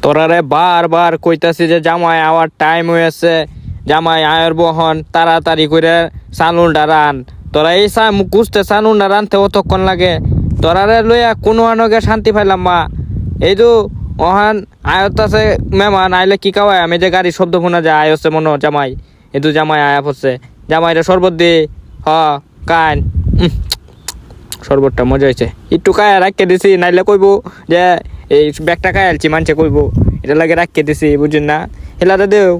তোরারে বারবার কইতাছি যে জামাই আওয়ার টাইম হয়েছে, জামাই আয়ের বহন তাড়াতাড়ি করে সানুনটা রান। তোরা এই কুস্তে সানুনটা রানতে অতক্ষণ লাগে? তোরারে লইয়া কোনো আনকে শান্তি পাইলাম মা। এই তো ওহান আয়ত আছে মেহমান আইলে কি কাওয়ায় আমি যে গাড়ি শব্দ শোনা যায় আয় হচ্ছে মনে জামাই। এই তো জামাই আয়া পড়ছে, জামাইটা শরবত দি হ কান। শরবতটা মজা হয়েছে, একটু কায়া রাখকে দিছি, নাইলে কইবো যে এই ব্যাগটা খাই আলছি মানুষে কইবো, এটা লাগে রাখকে দিছি বুঝছেন না। এলাটা দেও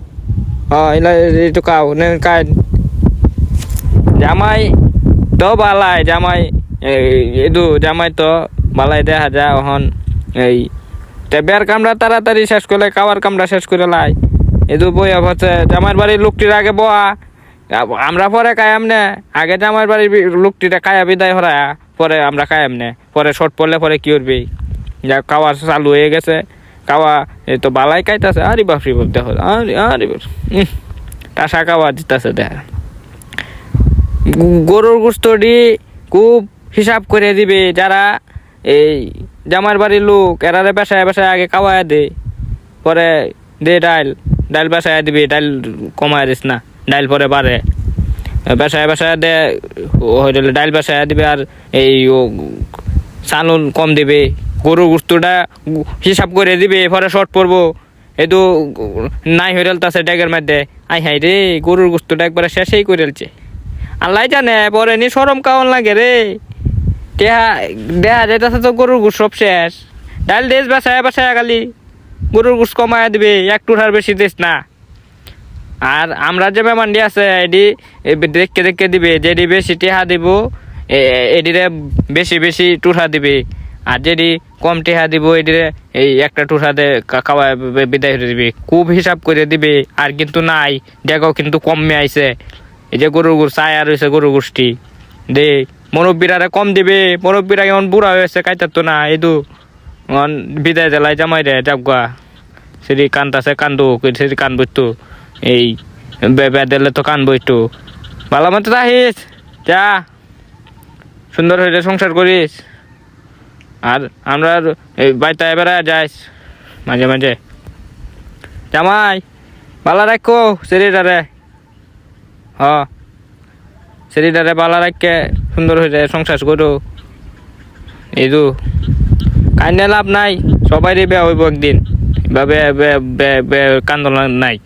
এলা একটু কাও কান। জামাই তো বালাই, জামাই এদু জামাই তো বালাই দেখা যায় এখন এই বের কামড়া তাড়াতাড়ি শেষ করলে খাওয়ার কামড়া শেষ করে লাই। এদু বইয়া হচ্ছে জামাইয়ের বাড়ির লোকটির আগে বয়া, আমরা পরে কায়াম নে। আগে জামাইয়ের বাড়ির লোকটিটা কায়া বিদায় হরায়া পরে আমরা কায়াম নে। পরে শর্ট পড়লে পরে কি করবি, যা খাওয়া চালু হয়ে গেছে খাওয়া এই তো বালাই খাইতেছে। আরে বাপরি বাপ দেখো, আরে টাসা খাওয়া দিতেছে দেখা। গরুর গোস্তটি খুব হিসাব করে দিবে যারা এই জামাইয়ের বাড়ির লোক, এরারে বেসায় বেসায় আগে খাওয়ায় দে, পরে দে ডাইল বেসায় দিবি, ডাইল কমায় দিস না, ডাইল পরে বাড়ে। বেসায় বেসায় দে হইলে ডাইল বেসায় দিবে, আর এই চালুন কম দিবে। গরুর গোস্তটা হিসাব করে দিবে, পরে শর্ট পড়বো। এই তো নাই হয়ে রেলতাছে ড্যাগের মধ্যে। আই হাই রে, গরুর গোস্তটা একবারে শেষেই করে রেলছে। আল্লাহ জানে পরে নি সরম কাওয়ান লাগে রে। দেখা যাইতেছে তো গরুর গোস সব শেষ। ডাইল দেশ বাসায় বাসায় খালি গরুর গোস কমায় দিবে, একটু আর বেশি দেশ না। আর আমরা যে মেহমানটি আছে এটি দেখে দেখে দিবে, যেটি বেশি টেহা দিব এটিরে বেশি বেশি টুঠা দিবে, আর যেটি কম টেহা দিব এটিরে এই একটা টুঠাতে খাওয়া বিদায় করে দিবে। খুব হিসাব করে দিবে। আর কিন্তু নাই, দেখো কিন্তু কমে আইছে। এই যে গরুর গোস চায়া রয়েছে গরুর গোষ্ঠী দে, মুরব্বীরা কম দিবে। মুরব্বীরা কেমন বুড়া হয়েছে কাইতার তো না। এই তো বিদায় জেলায় জামাই রে যাবগা, সেটি কান্দাছে কান্দো, সেটি কানবো তো এই দিলে তো কানবো একটু। ভালো মতো আহিস, যা সুন্দর হয়ে সংসার করিস। আর আমরা এই বাড়িতে এবারে যাইস মাঝে মাঝে। জামাই ভালো রাখো শরীরটারে, শরীরটারে ভালো রাখকে সুন্দর হয়ে যায় সংসার করো। এই তো কাইনে লাভ নাই, সবাই বিয়া হইব একদিন, এভাবে কান্দন নাই।